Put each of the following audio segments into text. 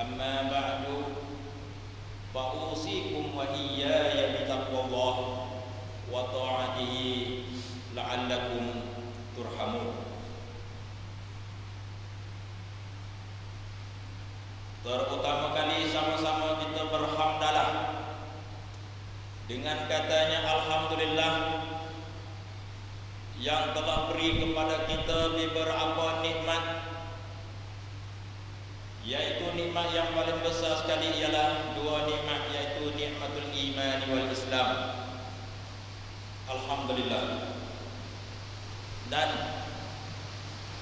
أما بعد فأوصيكم وإياي بتقوى الله وطاعته لعلكم ترحمون. Terutama kali sama-sama kita berhamdalah dengan katanya alhamdulillah yang telah beri kepada kita beberapa nikmat, yaitu nikmat yang paling besar sekali ialah dua nikmat, yaitu nikmatul iman wal Islam. Alhamdulillah. Dan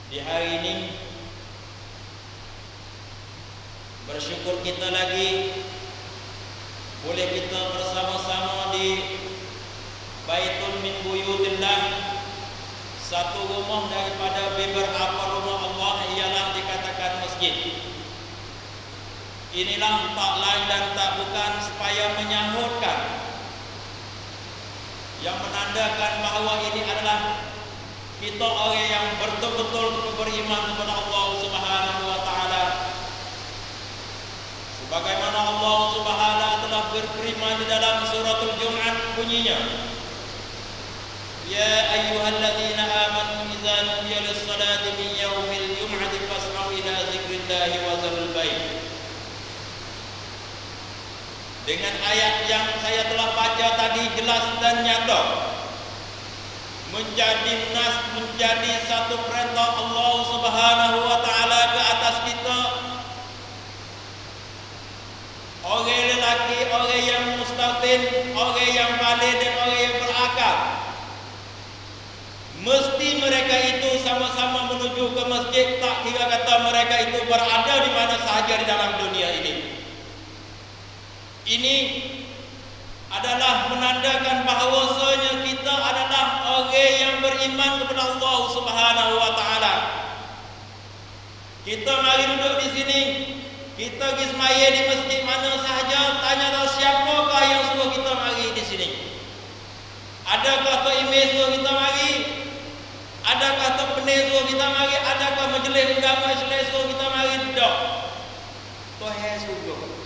di hari ini bersyukur kita lagi boleh kita bersama-sama di Baitun min Buyutillah, satu rumah daripada beberapa rumah Allah ialah dikatakan masjid. Inilah tak lain dan tak bukan supaya menyahutkan, yang menandakan bahawa ini adalah kita orang yang betul-betul beriman kepada Allah Subhanahu wa taala. Sebagaimana Allah Subhanahu telah berfirman di dalam suratul Jumu'ah bunyinya, ya ayyuhalladzina amanu idza nudiya lis-salati min yaumil jum'ati fas'au ila dzikrillahi wa dzarul bai'. Dengan ayat yang saya telah baca tadi jelas dan nyata, menjadi satu perintah Allah Subhanahu wa taala ke atas kita, orang lelaki, orang yang mustaqim, orang yang balik dan orang yang berakal, mesti mereka itu sama-sama menuju ke masjid, tak kira kata mereka itu berada di mana sahaja di dalam dunia ini. Ini adalah menandakan bahawasanya kita adalah orang yang beriman kepada Allah Subhanahu wa taala. Kita mari duduk di sini, kita pergi sembahyang di masjid mana sahaja, tanya tahu siapakah yang suruh kita mari di sini? Adakah Tok Imam suruh kita mari? Adakah Tok Penir suruh kita mari? Adakah majlis agama Islam suruh kita mari? Tak. Tuhan suruh.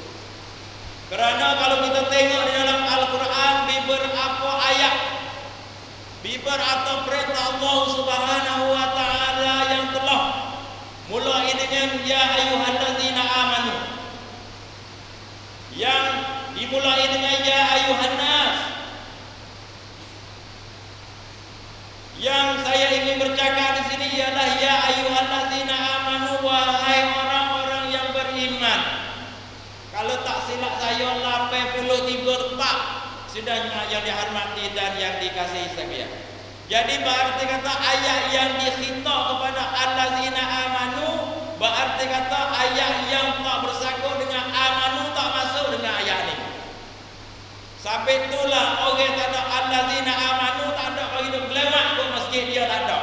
Kerana kalau kita tengok di dalam Al-Quran, beberapa ayat, beberapa perintah Allah Subhanahu wa taala yang telah mulai dengan ya ayyuhallazina amanu, yang dimulai dengan ya ayyuhan nas. Yang saya ingin bercakap di sini ialah ya ayyuhallazina amanu, wahai orang-orang yang beriman. Kalau tak silap saya 83 tepat sudah yang dihormati dan yang dikasihi sekalian. Jadi berarti kata ayat yang dikhitab kepada allazina amanu, berarti kata ayat yang tak bersangkut dengan amanu tak masuk dengan ayat ini. Sampai itulah orang tak ada allazina amanu, tak ada orang hidup lewat ke masjid dia tak ada.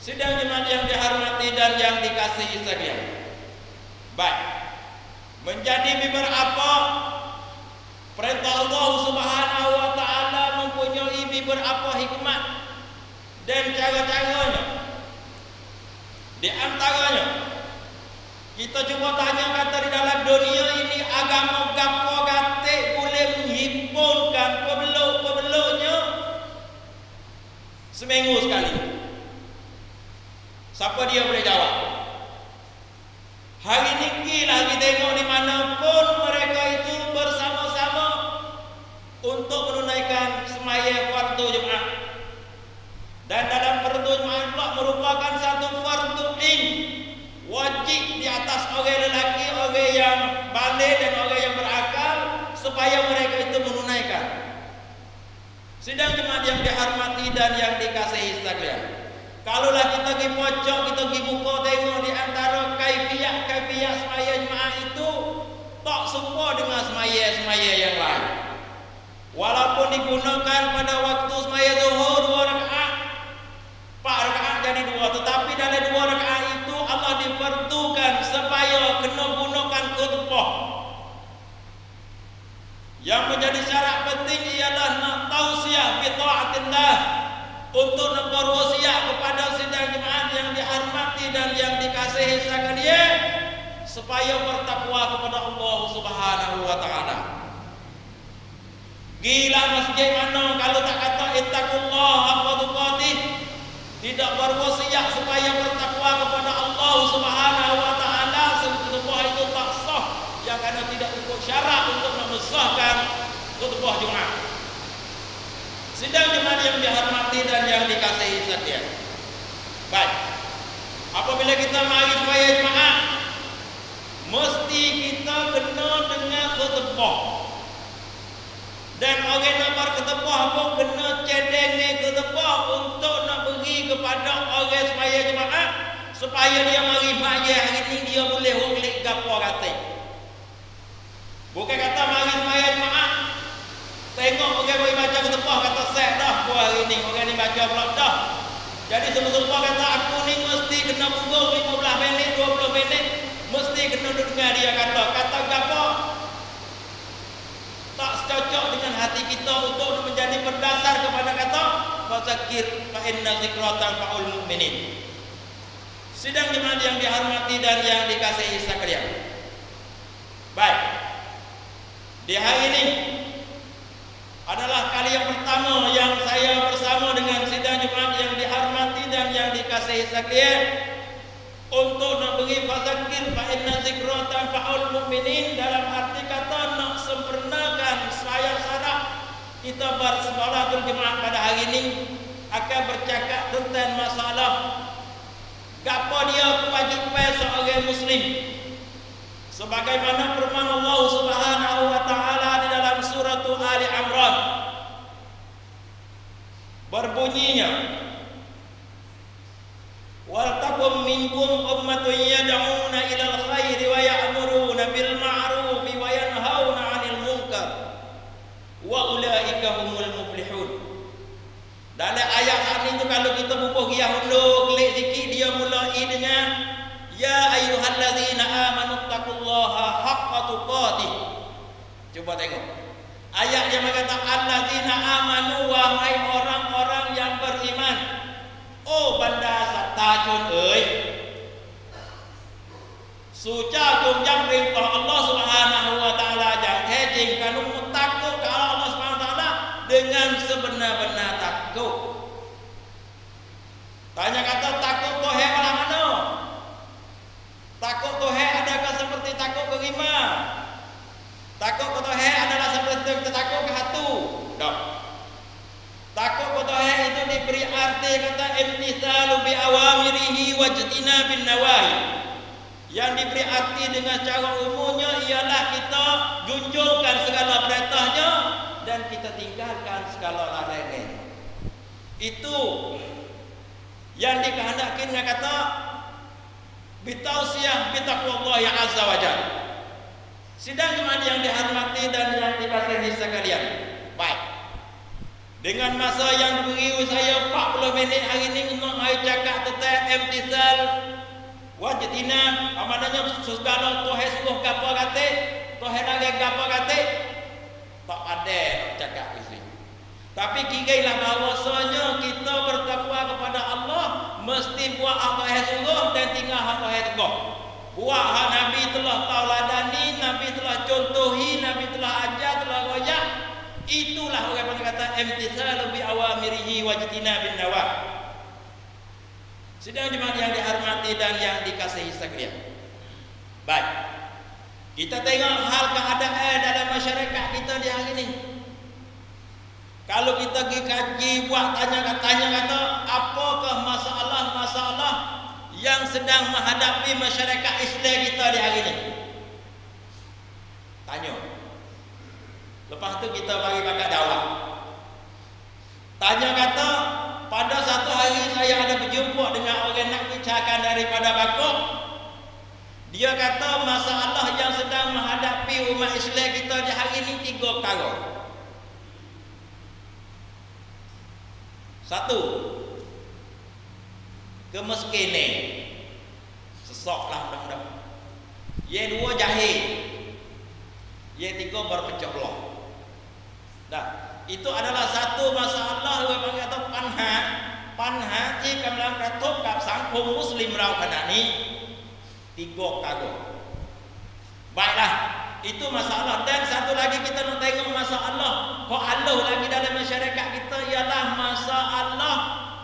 Sidang jemaat yang dihormati dan yang dikasihi sekalian. Baik, menjadi beberapa perintah Allah Subhanahu wa taala mempunyai beberapa hikmat dan cara-caranya. Di antaranya kita cuba tanya kata di dalam dunia ini agama gapo gate boleh menghimpunkan pebelok-pebeloknya seminggu sekali. Siapa dia boleh jawab? Hari ini lagi tengok di mana pun mereka itu bersama-sama untuk menunaikan sembahyang fardu Jumaat. Dan dalam fardu Jumaat pula merupakan satu fardu ain, wajib di atas orang lelaki, orang yang balik dan orang yang berakal supaya mereka itu menunaikan. Sidang jemaat yang dihormati dan yang dikasihi sekalian. Kalaulah kita pergi pojok, kita pergi buka tengok di antara kaifiat sembahyang Jumaat itu tak serupa dengan sembahyang yang lain. Walaupun digunakan pada waktu sembahyang zuhur 2 rakaat, 4 rakaat jadi 2, tetapi dalam 2 rakaat itu Allah dipertukan supaya kena gunakan khutbah. Yang menjadi syarat penting ialah nak tausiah bi taatillah, untuk nak berwasiat kepada sidang jemaat yang dihormati dan yang dikasihi sekalian. supaya bertakwa kepada Allah Subhanahu wa taala. Gila masjid mana kalau tak kata ittaqullah haqqa tuqatih, tidak berwasiat supaya bertakwa kepada Allah Subhanahu wa taala, khutbah itu tak sah yang kerana tidak ikut syarat untuk mengesahkan khutbah Jumaat. Sidang jemaah yang dihormati dan yang dikasihi sekalian. Baik. Apabila kita mari sembahyang Jumaat, mesti kita kena dengan khutbah. Dan orang nak berkhutbah pun kena cedeng ni khutbah untuk nak beri kepada orang sembahyang Jumaat supaya dia mari sembahyang hari ni dia boleh klik gapo kata. Bukan kata mari sembahyang Jumaat tengok orang bagi baca khutbah kata set dah buat hari ni, orang ni baca pula dah. Jadi semua kata aku ni mesti kena punggung 15 minit, 20 minit, mesti kena dengar dia kata gapo. Tak cocok dengan hati kita untuk menjadi berdasar kepada kata fazakir fa inna zikratan faul mu'minin. Sidang jemaah yang dihormati dan yang dikasihi sekalian. Baik. Di hari ini adalah kali yang pertama yang saya bersama dengan sidang jemaat yang dihormati dan yang dikasihi sekalian untuk nak beri fazakir fa inna zikratan faul mu'minin, dalam arti kata nak sempurnakan syarat kita bersolatul jemaat pada hari ini akan bercakap tentang masalah gapo dia kewajipan seorang muslim sebagaimana firman Allah Subhanahu wa taala di dalam surah Ali Imran berbunyinya wal takum minkum ummatun yad'una ilal khairi wa ya'muruna bil ma'ruf wa yanhauna 'anil munkar wa ulaika humul muflihun. Dalam ayat saat itu kalau kita bubuh dia hundur klik sikit dia mulai dengan ya ayyuhallazina amanu taqullaha haqqa tuqatih. Cuba tengok. Ayat yang mengatakan allazina amanu wahai orang-orang yang beriman. Oh banda satajun euy. Suca kum jam perintah Allah Subhanahu wa taala jang hejing kanu takut ke Allah Subhanahu wa taala dengan sebenar-benar takut. Tanya kata takut Tuhan malah mana? Takut Tuhan adakah seperti takut ke rimba? Takut ke Tuhan adalah seperti takut ke hatu? Tak. Takut ke Tuhan itu diberi arti kata imtithalu bi awamirihi wajtina bin nawahi. Yang diberi arti dengan cara umumnya ialah kita junjungkan segala perintahnya dan kita tinggalkan segala larangannya. Itu yang dikehendaki dengan kata bitausiah bitaqwallah ya azza wa jalla. Sidang jemaat yang dihormati dan yang dikasihi sekalian. Baik. Dengan masa yang diberi saya 40 minit hari ini untuk saya cakap tentang imtithal wajtina, amananya segala Tuhan suruh gapo kata, Tuhan lagi gapo kata, tak ada nak cakap isi. Tapi kirailah bahawasanya kita bertakwa kepada Allah mesti buat apa yang suruh dan tinggal apa yang tegur. Buat hak Nabi telah tauladani, Nabi telah contohi, Nabi telah ajar, telah royak. Itulah orang yang kata imtithalu bi awamirihi wajtina bin nawah. Sidang jemaat yang dihormati dan yang dikasihi sekalian. Baik. Kita tengok hal keadaan dalam masyarakat kita di hari ini. Kalau kita pergi kaji buat tanya kata apakah masalah-masalah yang sedang menghadapi masyarakat Islam kita di hari ini? Tanya. Lepas tu kita bagi pakai dakwah. Tanya kata pada satu hari saya ada berjumpa dengan orang nak bicarakan daripada Bangkok. Dia kata masalah yang sedang menghadapi umat Islam kita di hari ini 3 perkara. 1. Kemiskinan. Sesaklah mudah-mudahan. Yang 2 jahil. Yang 3 berpecah belah. Dah. Itu adalah satu masalah yang panggil atau panhaที่กำลังกระทบกับสังคมมุสลิมเราขณะนี้ 3 perkara. Baiklah, itu masalah. Dan satu lagi kita nak tengok masalah kok aluh lagi dalam masyarakat kita ialah masalah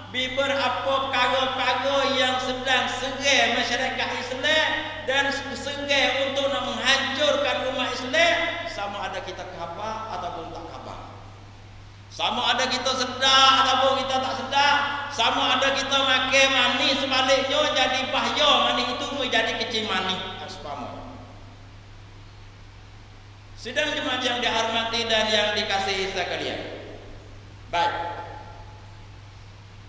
beberapa perkara-perkara yang sedang serai masyarakat Islam dan serai untuk nak menghancurkan umat Islam, sama ada kita khabar ataupun tak khabar. Sama ada kita sedar ataupun kita tak sedar, sama ada kita makan mani, sebaliknya jadi bahaya mani itu menjadi kecil mani. Sidang jemaat yang dihormati dan yang dikasihi sekalian. Baik.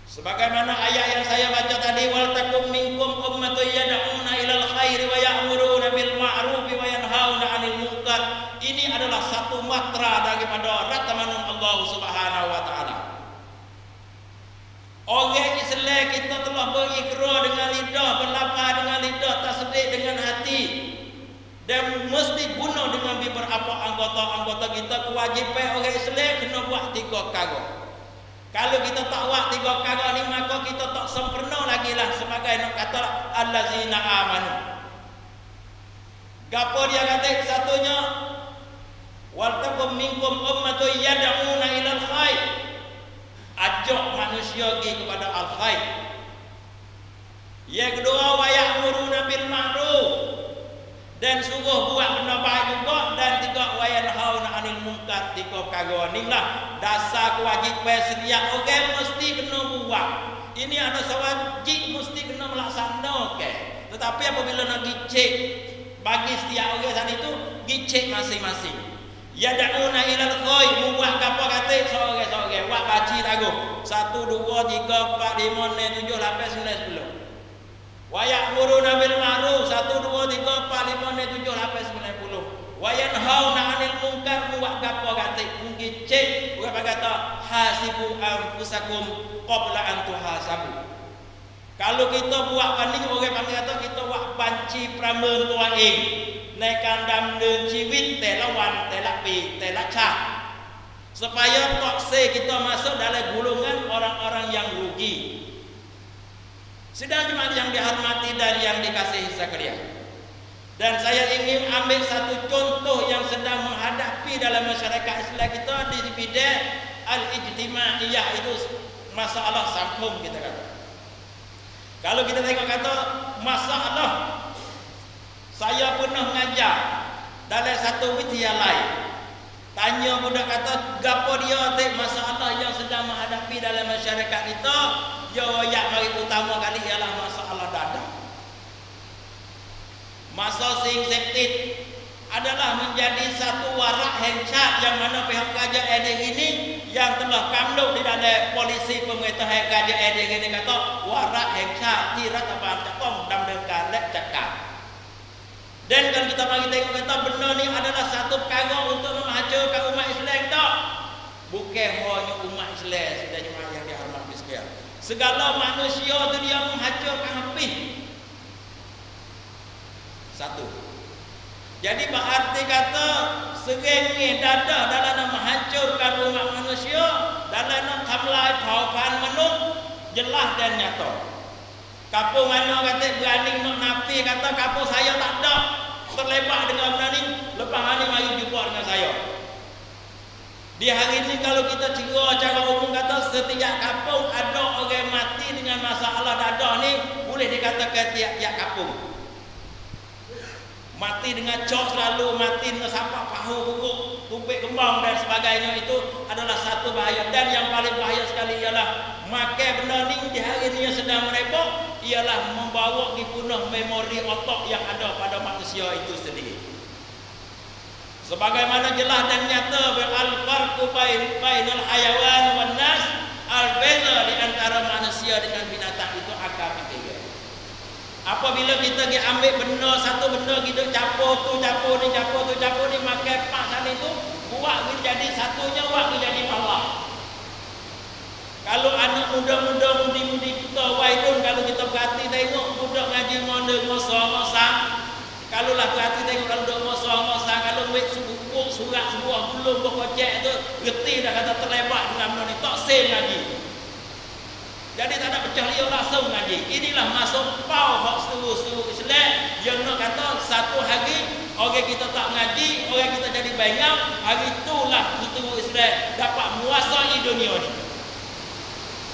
Sebagaimana ayat yang saya baca tadi, wal takum minkum ummatun yad'una ilal khairi wa ya'muruna bil ma'ruf wa yanhauna 'anil munkar. Ini adalah satu matra daripada ratamanun Allah Subhanahu wa taala. Orang Islam kita telah berikrar dengan lidah, berlapar dengan lidah, tasdik dengan hati. Dan mesti guna dengan beberapa anggota-anggota kita. Kewajipan orang Islam kena buat 3 perkara. Kalau kita tak buat 3 perkara ni, maka kita tak sempurna lagi lah sebagai nak kata allazina amanu. Gapo dia kata? Satunya, wal takum minkum ummatun yad'una ilal khair. Ajak manusia pergi kepada al khair. Yang kedua, wa ya'muruna bil ma'ruf. Dan suruh buat benda baik juga. Dan 3, wa yanhauna 'anil munkar. 3 perkara inilah dasar kewajipan setiap orang mesti kena buat. Ini ada wajib mesti kena melaksanakan. Tetapi apabila nak gicek bagi setiap orang sana itu, gicek masing-masing. Yad'una ilal khair, buat apa kata seorang-seorang. Buat baci lagu 1 2 3 4 5 6 7 8 9 10. Wa ya'muruna bil ma'ruf 1 2 3 4 5 6 7 8 9 10. Wa yanhauna 'anil munkar, buat gapo kata ngicek orang kata hasibu anfusakum qabla an tuhasabu. Kalau kita buat paling orang panggil kata kita buat banci pramen tuaing naikkan dam den jiwit telawan telapi telacha supaya tak kita masuk dalam golongan orang-orang yang rugi. Sidang jemaat yang dihormati dan yang dikasihi sekalian. Dan saya ingin ambil satu contoh yang sedang menghadapi dalam masyarakat Islam kita di bidang al-ijtimaiyah, itu masalah sambung kita kata. Kalau kita tengok kata masalah, saya pernah mengajar dalam satu wilayah. Tanya budak kata gapo dia masalah yang sedang menghadapi dalam masyarakat kita. Yang paling utama kali ialah masalah dadah. Masalah sing septic adalah menjadi satu warak hencat yang mana pihak kerajaan ini yang telah kamduk di dalam polisi pemerintah kerajaan ini kata warak hencat tirat apa cakong dam dekat lek cakap. Dan kalau kita bagi tengok kata benda ni adalah satu perkara untuk menghancurkan umat Islam tak? Bukan hanya umat Islam, sudah jemaah yang dihormati sekalian. Segala manusia tu dia menghancurkan habis. Satu. Jadi berarti kata serengnya dadah dalam nak menghancurkan umat manusia, dalam nak thamlai paupan manuk, jelas dan nyata. Kapo mana kata berani nak nafi kata kapo saya tak ada terlepas dengan benda ni, lepas hari mari jumpa dengan saya. Di hari ini kalau kita cerita cara umum kata setiap kampung ada orang mati dengan masalah dadah ni, boleh dikatakan tiap-tiap kampung. Mati dengan cok selalu, mati dengan sapak pahu buruk, tumpik kembang dan sebagainya, itu adalah satu bahaya. Dan yang paling bahaya sekali ialah makan benda ni di hari ini yang sedang merebak, ialah membawa dipunah memori otak yang ada pada manusia itu sendiri. Sebagaimana jelas dan nyata al-farqu bainal hayawan wan nas, al-beza di antara manusia dengan binatang itu akar ketiga. Apabila kita pergi ambil benda satu benda kita capur tu capur ni makan pak sana itu buat menjadi satunya buat menjadi bawah. Kalau anak muda-muda mudi-mudi kita waidun, kalau kita perhati tengok budak ngaji monde ngosong-ngosang. Kalau lah perhati tengok kalau duk ngosong-ngosang, kalau wek buku surat sebuah belum berkocek tu, reti dah kata terlebat dengan benda ni, tak sen lagi. Jadi tak ada pecah liur langsung ngaji. Inilah masuk pau hak seru-seru Islam yang nak kata satu hari orang Orang kita tak mengaji, orang kita jadi banyak, hari itulah setengah Islam dapat menguasai dunia ni.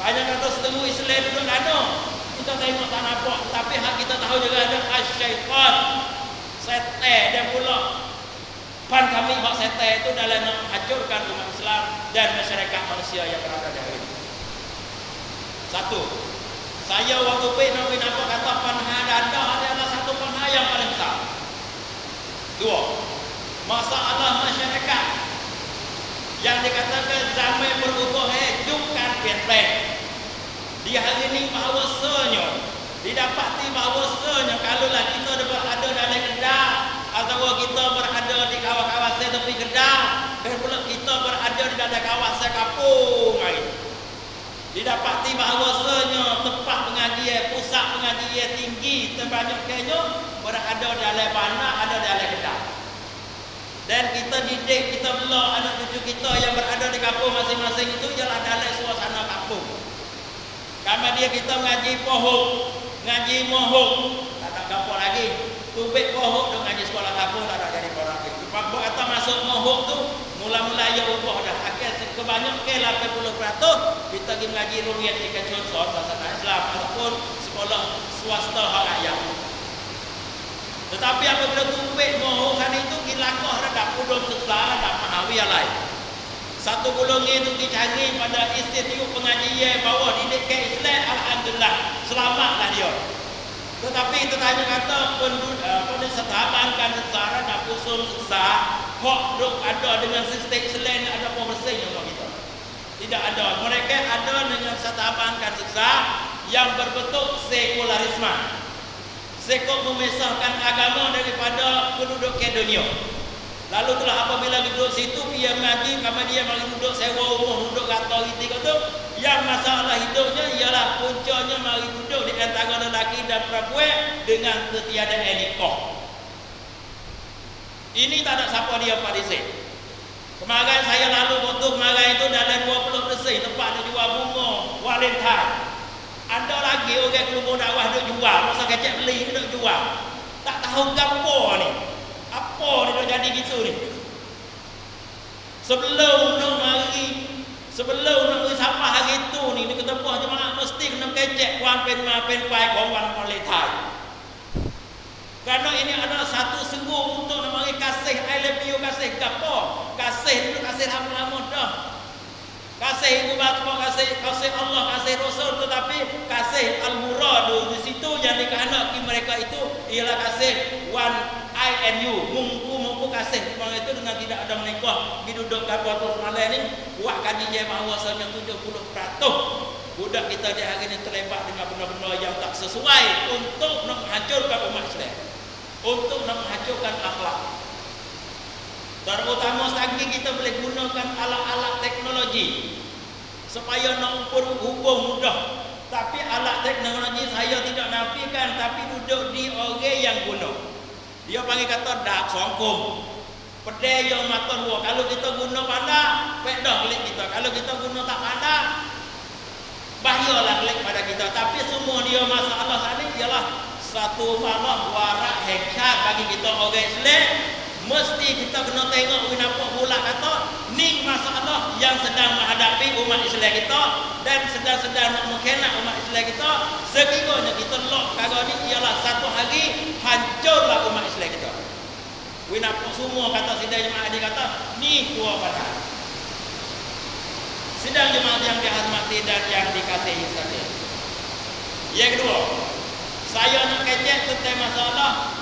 Banyak kata setengah Islam duduk dana, kita tengok tak nampak, tapi hak kita tahu juga ada syaitan, setan dan pula pan kami hak setan itu dalam nak hancurkan umat Islam dan masyarakat manusia yang berada di hari ini. Satu, saya waktu nak nampak kata panha danda adalah satu panha yang paling besar. Dua, masalah masyarakat yang dikatakan zaman berubah bukan pen-pen. Di hari ini bahawasanya didapati bahawasanya kalaulah kita berada dalam Kedah atau kita berada di kawasan tepi Kedah dan pula kita berada di dalam kawasan kampung hari, didapati bahawasanya tempat pengajian, pusat pengajian tinggi terbanyaknya berada dalam mana, ada dalam Kedah. Dan kita didik, kita bela anak cucu kita yang berada di kampung masing-masing itu ialah dalam suasana kampung. Karena dia kita ngaji pohon, ngaji mohon, tak ada kampung lagi. Tubik pohon tu ngaji sekolah kampung tak ada jadi orang lagi. Pak kata masuk mohon tu mula-mula ya ubah dah. Akhir kebanyakan 80% kita pergi ngaji rumiat di Keconsor bahasa Islam ataupun sekolah swasta hak rakyat. Tetapi apabila tubik mohon sana itu kilakah dah pudung sekolah dah mahawiyah lain. Satu golongan itu dicari pada institut pengajian bawah didik ke Islam, alhamdulillah selamatlah dia. Tetapi kita tanya kata penduduk setaban kan secara nak usul sesat, hak duk ada dengan sistem Islam ada apa bersihnya sama kita. Tidak ada. Mereka ada dengan setaban kan sesat yang berbentuk sekularisme. Sekok memisahkan agama daripada penduduk ke dunia. Lalu telah apabila duduk situ dia mengaji, kama dia mari duduk sewa rumah, duduk kata riti kata, yang masalah hidupnya ialah puncanya mari duduk di antara lelaki dan perempuan dengan ketiadaan nikah. Ini tak ada siapa dia parisik. Kemarin saya lalu waktu kemarin itu dalam 20% tempat dia jual bunga Valentine. Ada lagi orang keluar dakwah duk jual, masa kecek beli duk jual. Tak tahu gapo ni. Apa dia jadi gitu ni? Sebelum nak mari, sebelum nak sampai hari itu ni, di ketempah jemaah mesti kena kecek kuan pen pai kawan Valentine. Kerana ini adalah satu sungguh untuk nak mari kasih I love you, kasih gapo? Kasih itu kasih lama-lama dah. Kasih ibu bapa, kasih Allah, kasih Rasul, tetapi kasih al-murad di situ yang dikehendaki mereka itu ialah kasih one I and you, mungku kasih orang itu dengan tidak ada menikah. Duduk kapal terus malam ni buat kaji dia bahawasanya 70% budak kita di hari ini terlibat dengan benda-benda yang tak sesuai untuk nak menghancurkan umat Islam, untuk nak menghancurkan akhlak. Terutama sekali kita boleh gunakan alat-alat teknologi supaya nak hubung mudah. Tapi alat teknologi saya tidak nafikan, tapi duduk di orang yang guna. Dia panggil kata dak songkong. Pedai yang mata dua. Kalau kita guna pandai, pedah klik kita. Kalau kita guna tak pandai, bahayalah klik pada kita. Tapi semua dia masalah tadi ialah satu malah warak hekat bagi kita orang Islam. Mesti kita kena tengok kenapa pula kata ni masalah yang sedang menghadapi umat Islam kita dan sedang nak mengkhianat umat Islam kita. Sekiranya kita lock perkara ni ialah satu hari hancurlah umat Islam kita. Kenapa semua kata sidang jemaah dia kata ni dua pada. Sidang jemaah yang dihormati dan yang dikasihi sekalian. Yang kedua, saya nak kecek tentang masalah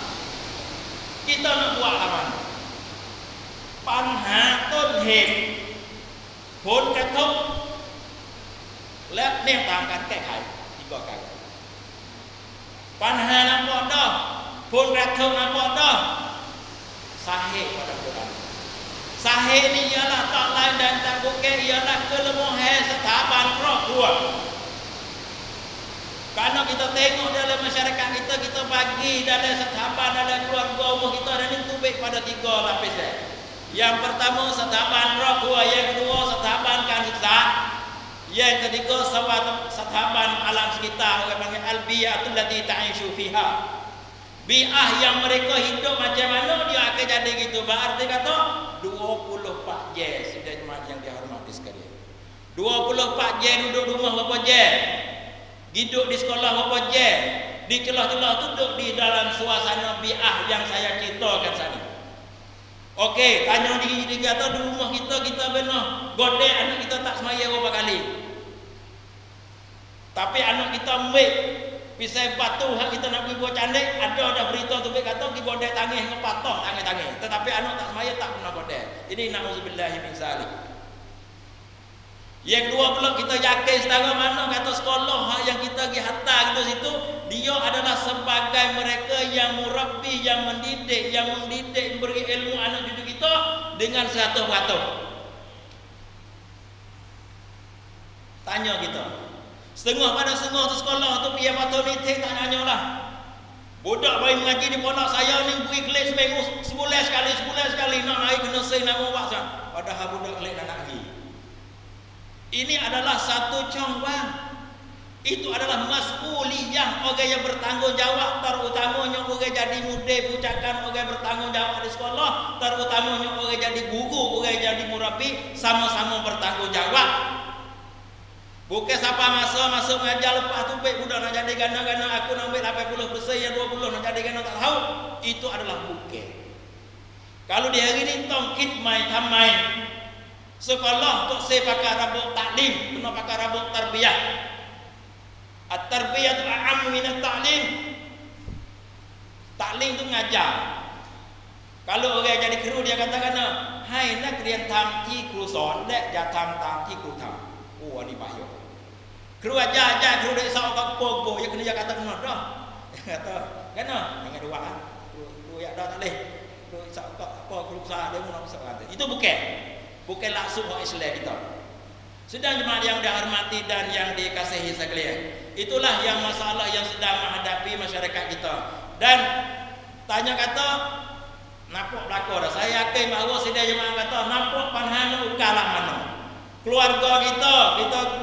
kita nak buat aman. Panha tôn hiệp phốn kết thúcและแนวทางการแก้ไขที่ก่อการปัญหานั้นบ่ดอผลกระทบนั้นบ่ดอสาเหตุpada bulanสาเหตุนี้ialah tak lain dan tak bukan ialah kelemahan setaban ครอบครัว Karena kita tengok dalam masyarakat kita, kita bagi dalam setaban, dalam keluarga umur kita dan itu baik pada 3 lapis. Yang pertama setaban keluarga, yang kedua setaban kanisa, yang ketiga setaban alam sekitar, orang panggil al-biyatul lati ta'ishu fiha. Bi'ah yang mereka hidup macam mana dia akan jadi gitu. Berarti kata 24 jam sudah jemaah yang dihormati sekalian. 24 jam duduk rumah berapa jam? Hidup di sekolah berapa jam? Di celah-celah duduk di dalam suasana bi'ah yang saya ceritakan tadi. Okey, tanya diri kata di rumah kita benar godek anak kita tak semaya berapa kali. Tapi anak kita ambil pisai batu hak kita nak pergi buat candik, ada berita tu kata pergi godek tangih ngepatah tangih. Tetapi anak tak semaya tak pernah godek. Ini na'udzubillahi min zalik. Yang dua pula kita yakin setara mana kata sekolah yang kita pergi hantar kita situ, dia adalah sebagai mereka yang murabbi, yang mendidik, memberi ilmu anak cucu kita dengan 100%. Tanya kita. Setengah pada setengah tu sekolah tu pergi patut meeting tak nanya lah. Budak bayi mengaji di pondok saya ni pergi kelas seminggu sebulan sekali nak naik kena say nama waksa. Padahal budak kelas nak ngaji. Ini adalah satu cawangan. Itu adalah mas'uliyah orang yang bertanggungjawab, terutamanya orang jadi mudai pucakan, orang bertanggungjawab di sekolah, terutamanya orang jadi guru, orang jadi murabbi, sama-sama bertanggungjawab. Bukan siapa masuk mengajar lepas tu baik budak nak jadi gana-gana aku nak ambil 80% ya 20 nak jadi gana tak tahu. Itu adalah bukan. Kalau di hari ni tongkit mai tamai sekolah untuk saya pakai rabuk taklim, kena pakai rabuk tarbiyah. At-tarbiyah tu a'am min at-ta'lim. Taklim tu ngajar. Kalau orang jadi kru dia katakan, "Hai nak ria tham thi kru sọnและอย่าทำตามที่ครูทำ." Oh, ini bahaya. Kru ajar kru dak sok kau pogo ya kena kata kena dah. Kata, "Kena dengan dua ah. Kru ya dah tak leh. Kru sok apa kru sah dia nak sok kata." Itu bukan laksud hak Islam kita. Sedang jemaah yang dihormati dan yang dikasihi sekalian, itulah yang masalah yang sedang menghadapi masyarakat kita. Dan tanya kata nampak belakang dah. Saya yakin bahawa sedang jemaah kata nampak panhana ukalah mana. Keluarga kita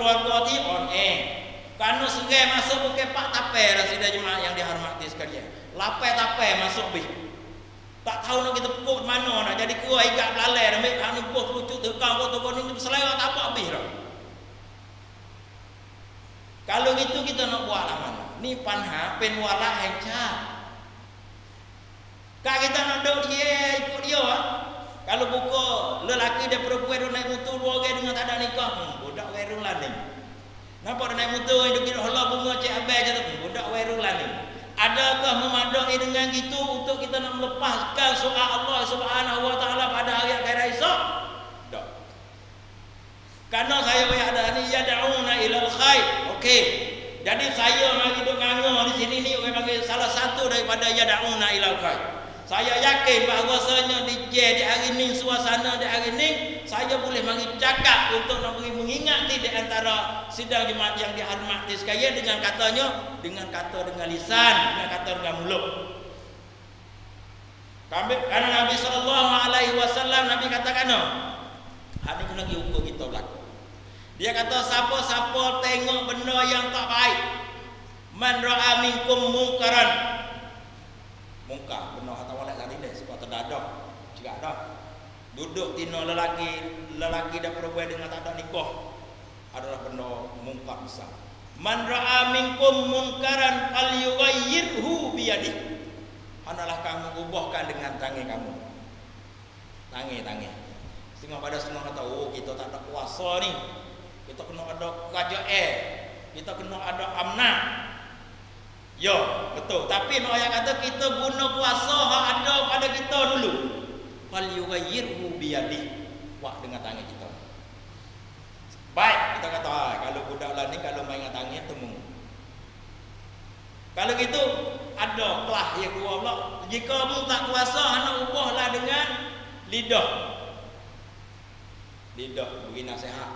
keluarga ti on Karena sungai masuk bukan pak tapai dah sedang jemaah yang dihormati sekalian. Lapai tapai masuk bih. Tak tahu nak kita pukul mana nak jadi kuah ikat belalai ambil hang ni buah kelucut tekang kau ni selera tak apa habis dah. Kalau gitu kita nak buat lah mana? Ni panha pen wala hengca. Kak kita nak duk dia ikut dia ah. Kalau buka lelaki dan perempuan naik motor dua orang dengan tak ada nikah, budak werung lain. Nampak naik motor hidup kita Allah bunga cik abai je tu, budak werung lain. Adakah memadai dengan gitu untuk kita nak melepaskan soal Allah Subhanahu wa taala pada hari akhirat esok? Tak. Karena saya ada ni yad'una ilal khair. Okey. Jadi saya mari duk nganga di sini ni orang panggil salah satu daripada yad'una ilal khair. Saya yakin bahawasanya di hari ni suasana di hari ni saya boleh mari cakap untuk nak beri mengingati di antara sidang jemaat yang dihormati sekalian dengan katanya dengan lisan, dengan kata dengan mulut. Karena Nabi sallallahu alaihi wasallam Nabi katakan, hari kena pergi ukur kita berlaku. Dia kata siapa-siapa tengok benda yang tak baik, man ra'a minkum munkaran. Mungkar benda atau walak tadi deh sebab terdadak juga dah. Duduk tino lelaki dan perempuan dengan tak ada nikah adalah benda mungkar besar. Man ra'a minkum munkaran falyughayyirhu biyadihi. Hendaklah kamu ubahkan dengan tangan kamu. Tangan. Setengah pada setengah kata, oh kita tak ada kuasa ni. Kita kena ada kerajaan. Kita kena ada amnah. Ya, betul. Tapi nak ayat kata kita guna kuasa hak ada pada kita dulu. Falyughayyirhu biyadihi. Buat dengan tangan kita. Baik, kita kata kalau budak lah ni kalau main dengan tangan temu. Kalau gitu ada kelah yang dua pula. Jika pun tak kuasa hendak ubahlah dengan lidah. Lidah beri nasihat.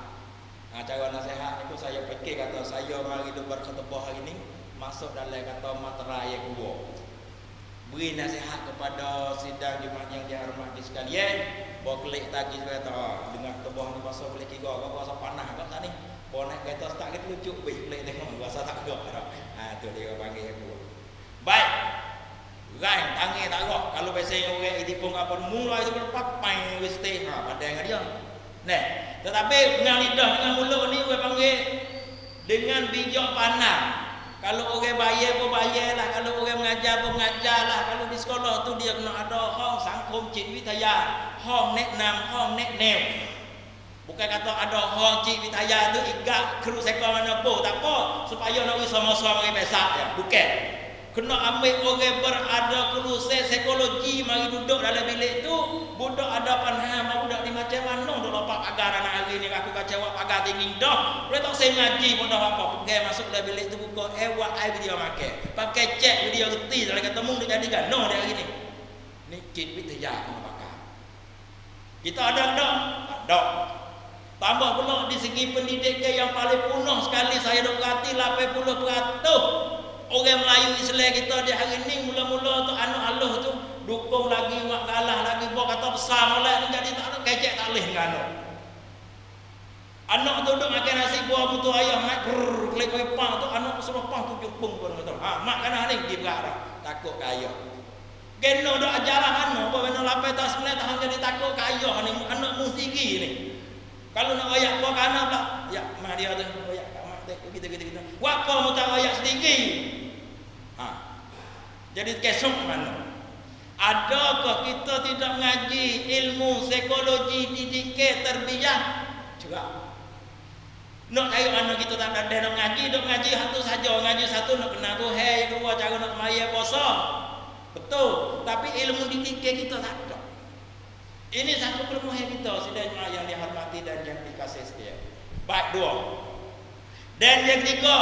Cara nasihat itu saya fikir kata saya mari duk berkhutbah hari ni masuk dalam kata materai yang dua. Beri nasihat kepada sidang jemaat yang dihormati sekalian. Bawa kelik tadi saya kata dengan khutbah ni pasal boleh kira kau rasa panas kat sana ni. Bawa naik kereta start kita lucu bih kelik tengok rasa tak gerak dah. Tu dia panggil yang dua. Baik. Rai tangi tak roh kalau biasa orang itu pun apa mula itu berpapai wis teh padang dia. Nah, tetapi dengan lidah dengan mulut ni orang panggil dengan bijak pandang. Kalau orang bayar pun bayarlah, kalau orang mengajar pun mengajarlah. Kalau di sekolah tu dia kena ada hong sangkum cik witaya, hong nek nam, hong nek new. Bukan kata ada hong cik witaya tu igak kru sekor mana pun, tak apa supaya nak sama-sama mari pesak ya. Bukan. Kena ambil orang berada kursus psikologi mari duduk dalam bilik tu, budak ada panham budak di macam mana duk lopak pagar anak hari ni aku kecewa pagar tinggi dah. Boleh tak saya ngaji pun dah apa pergi masuk dalam bilik tu buka ewak air dia makan. Pakai cek dia reti dalam ketemu dia jadikan no dia hari ni. Ni cik witajah pakar. Kita ada tak? Ada. Tambah pula di segi pendidikan yang paling punah sekali saya dok perhati 80% orang Melayu Islam kita di hari ni mula-mula tu anu Allah tu dukung lagi wak kalah lagi buat kata besar molek jadi tak ada kecek tak leh ngano. Anak tu duk makan nasi buah putu ayam mak klik pang tu anak suruh pang tu jupung pun kata. Ha mak kana ni pergi berak takut kaya. Geno dak ajarah anu apa beno lapai tas menit tahan jadi takut kaya ni anak musiki ni. Kalau nak ayak buah kana pula ya mak dia tu ayak mak tu gitu. Wa apa mu tak ayak sedikit. Ha. Jadi kesok mana? Adakah kita tidak mengaji ilmu psikologi dididik tarbiyah? Juga. Nak ayo anak kita tak ada nak ngaji, dok ngaji satu saja, ngaji satu nak kena tu yang kedua cara nak maya puasa. Betul, tapi ilmu dididik kita tak ada. Ini satu kelemahan kita sedaya yang dihormati dan yang dikasihi setia. Baik dua. Dan yang ketiga,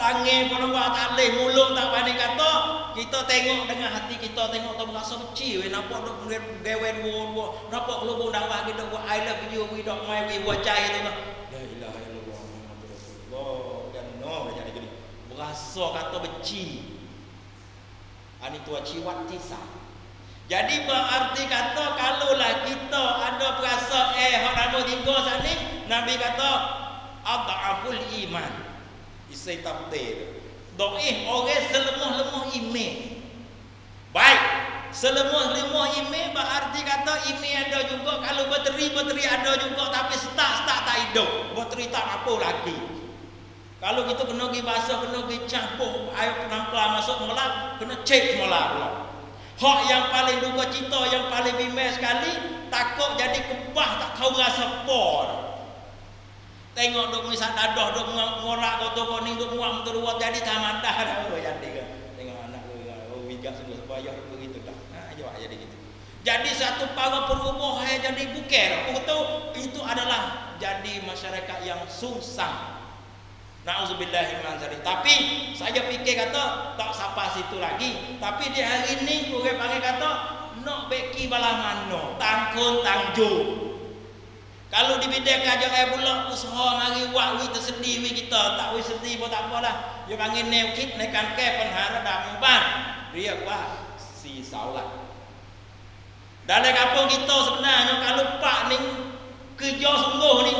tangan pun buat tak leh, mulut tak pandai kata, kita tengok dengan hati kita, tengok tak berasa kecil, nampak dok gewen dua, nampak kelubung darah kita buat I love you, we don't mind, we wajah itu lah. La ilaha illallah Muhammadur Rasulullah. Dan no jadi gini. Berasa kata benci. Ani tua ciwat tisa. Jadi berarti kata kalaulah kita ada perasa hak nombor 3 sini, Nabi kata adhaful iman. Isai tabdir. Dhaif orang selemah-lemah iman. Baik, selemah-lemah iman berarti kata iman ada juga, kalau bateri ada juga tapi start tak hidup. Bateri tak apa lagi. Kalau kita kena pergi basah, kena pergi campur air penampar masuk melak, kena cek melak pula. Hak yang paling duka cita, yang paling bimbang sekali, takut jadi kebah tak tahu rasa por. Tengok duk misak dadah duk ngorak kotor koning duk muam teruat jadi tamadah dah jadi kan. Tengok anak oh wigak sungguh supaya begitu dah. Ha ayo jadi gitu. Jadi satu para perubahan jadi buker. Betul itu adalah jadi masyarakat yang susah. Nauzubillah min dzalik. Tapi saya fikir kata tak sampai situ lagi. Tapi di hari ini orang panggil kata nak beki bala mano, tangkun tangju. Kalau di bidang kerja pula usaha mari wak wi tersedih wi kita, tak wi sedih pun tak apalah. Dia panggil neukit nekan ke penhara dak mempan. Dia wah si saulat. Dalam kampung kita sebenarnya kalau pak ni kerja sungguh ni,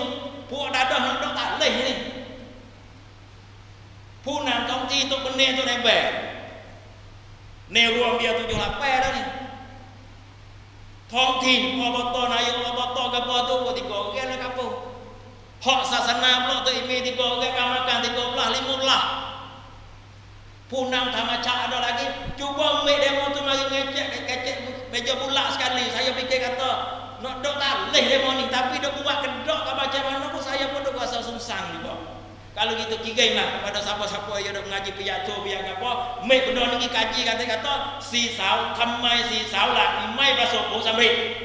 puak dadah nak dok tak leh ni. Punang kaunti tu benih tu nembel. Ni ruang dia 78 dah ni. Thong tin obata naik obata gapo tu buat 3 orang lah kampung. Hak sasana pula tu imi 3 orang kamakan 13 15. Punang tamaca ada lagi. Cuba ambil demo tu mari ngecek meja bulat sekali. Saya fikir kata nak dok tak leh demo ni tapi dok buat kedok ke macam mana pun saya pun dok rasa sungsang juga. Kalau gitu kigailah kepada siapa-siapa yang dok mengaji pidato biar apa, mai benda ni kaji kata si sau thamai si sau lah mai basok sampai.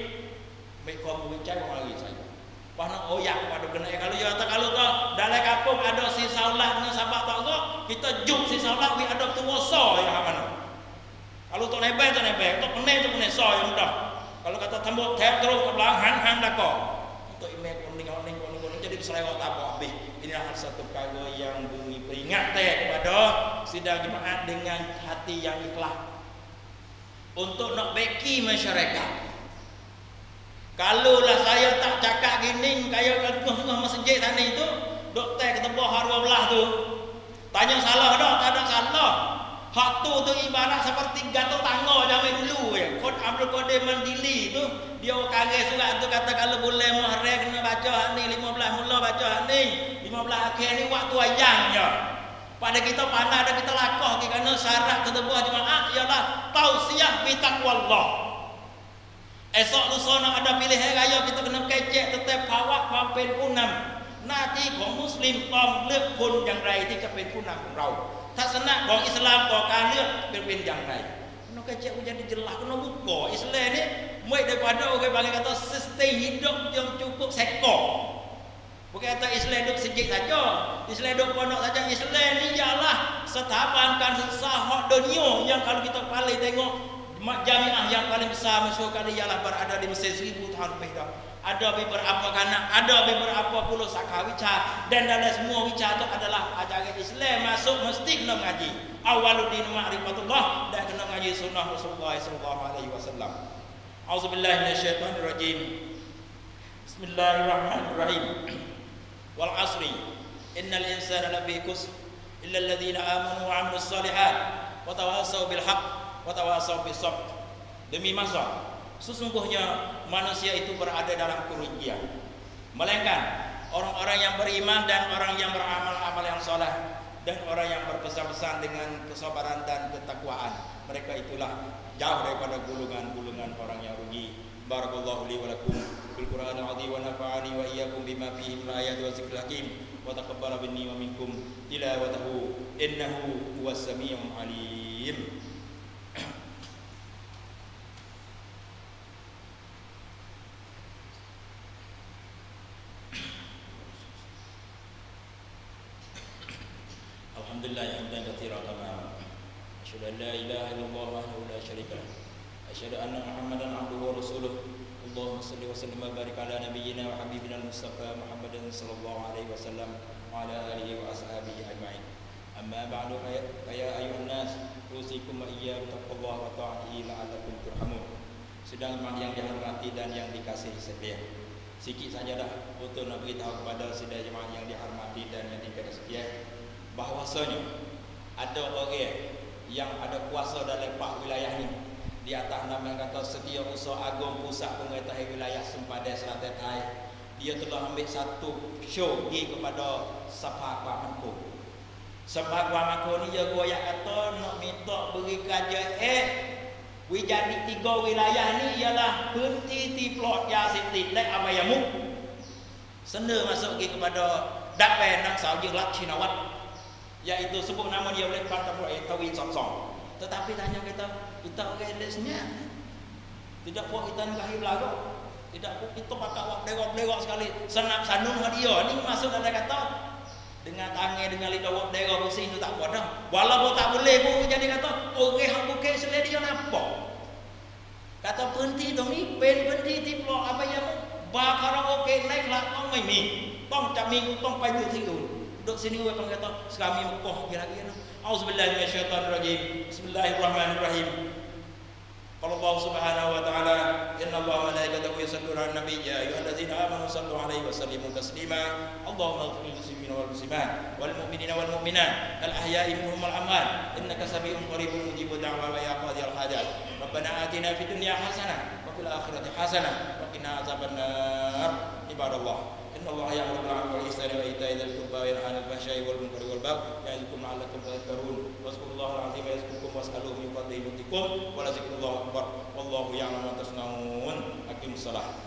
Mai kau bincang lagi saya. Pana oyak pada kena kalau ya kalau tu dalam kampung ada si saulah dengan sahabat tak kita juk si saulah wi ada tuoso ya mana. Kalau tu nebel tu pening so yang mudah. Kalau kata tembok tep terus ke belakang hang dah kau. Untuk email kuning jadi selewat apa habis. Inilah satu perkara yang bumi peringat kepada sidang jemaat dengan hati yang ikhlas untuk nak beki masyarakat. Kalaulah saya tak cakap gini kayak tengah masjid sana itu doktor ketemu harwa belah tu tanya salah dah tak ada salah Hak tu ibarat seperti gatal tangga zaman dulu ya. Kod Abdul Qadir Mandili tu dia karya surat tu kata kalau boleh muhrim kena baca hak ni 15 mula baca hak ni 15 akhir ni waktu ayangnya. Pada kita panah dan kita lakah kerana syarat ketebuh jemaah ialah tausiah bi taqwallah. Esok lusa nak ada pilihan raya kita kena kecek tetap awak pampen punam. หน้าที่ของมุสลิมต้องเลือกคนอย่างไรที่จะเป็นผู้นำของเราทัศนะของอิสลามต่อการเลือกเป็นอย่างไร Kena kecek jadi jelas kena buka Islam ni mai daripada orang bagi kata sistem hidup yang cukup sekor. Bukan kata Islam hidup sejik saja, Islam hidup pondok saja. Islam ni ialah setabankan sahak dunia yang kalau kita paling tengok jamiah yang paling besar masyhur kali ialah berada di Mesir 1000 tahun lebih dah. Ada beberapa kanak, ada beberapa puluh sakar wicar dan dalam semua wicar itu adalah ajaran Islam masuk mesti kena mengaji. Awaluddin ma'rifatullah dan kena mengaji sunnah Rasulullah sallallahu alaihi wasallam. Auzubillahi minasyaitonir rajim. Bismillahirrahmanirrahim. Wal 'asri innal insana lafi khusr illa alladziina aamanu wa 'amilus shalihat wa tawassaw bil haqq wa tawassaw bis sabr. Demi masa sesungguhnya manusia itu berada dalam kerugian, melainkan orang-orang yang beriman dan orang yang beramal-amal yang saleh dan orang yang berpesan-pesan dengan kesabaran dan ketakwaan. Mereka itulah jauh daripada gulungan-gulungan orang yang rugi. Barakallahu li wa lakum bil Qur'anil 'azim wa nafa'ani wa iyyakum bima fihi min ayati wa dzikril hakim wa taqabbala minni wa minkum tilawatahu innahu huwas samiul 'alim. Alhamdulillah hamdan katsiran kama asyhadu an la ilaha illallah wahdahu la syarika lah asyhadu anna Muhammadan abduhu wa rasuluh. Allahumma shalli wa sallim wa barik ala nabiyyina wa habibina al-mustafa Muhammadin sallallahu alaihi wasallam wa ala alihi wa ashabihi ajma'in. Amma ba'du fa ya ayyuhan nas usikum wa iyyakum bittaqwallah wa ta'atihi la'allakum turhamun. Sedang yang dihormati dan yang dikasihi sekalian, sikit sajalah untuk nak beritahu kepada saudara jemaah yang dihormati dan yang dikasihi sekalian bahwasanya ada orang yang ada kuasa dalam 4 wilayah ni. Di atas nama kata Setiausaha Agung Pusat Pemerintahan Wilayah Sempadan Selatan Thai. Dia telah ambil satu show pergi kepada Sabha Kuala Mangkok. Sabha Kuala Mangkok ni dia goyak kata nak minta beri kerja jadi 3 wilayah ni ialah Penti Tiplot Yasin Lek Abayamuk. Senda masuk pergi kepada Dapen Nang Saujing Lat Chinawat, iaitu sebut nama dia oleh Pantai Tawin Sonsong. Tetapi tanya kita orang lesnya tidak buat kita nikahi belagak, tidak buat kita pakai wak belegak sekali senap sanung dia ni masuk dalam kata dengan tangan dengan lidah wak belegak bersih itu tak buat dah. Walaupun tak boleh pun jadi kata orang hak bukan selai dia nampak kata penti dong ni penti tiplok apa yang bakar okey naik lah tong mai mi tong cak minggu tong pai tu duduk sini orang kata sekami Mekah kira-kira. Auzubillahi minasyaitonirrajim. Bismillahirrahmanirrahim. Qala Allah Subhanahu wa ta'ala, innallaha wa malaikatahu yusholluna 'alan nabiy ya ayyuhallazina amanu shallu 'alaihi wa sallimu taslima. Allahumma ighfir lil muslimina wal muslimat wal mu'minina wal mu'minat al ahya'i minhum wal amwat innaka samii'un qaribun mujibud da'wa wa ya qadiyal hajat. Rabbana atina fid dunya hasanah wa fil akhirati hasanah wa qina azabannar. Ibadallah, innallaha ya'muru bil 'adli wal ihsani wa ita'i dzil qurba wa yanha 'anil fahsya'i wal munkari wal baghi ya'idukum la'allakum tadhakkarun. Wazkurullahal 'azima yazkurkum was'aluhu min fadlihi yutikum wa la dzikrullahi akbar wallahu ya'lamu ma tasna'un. Aqimus shalah.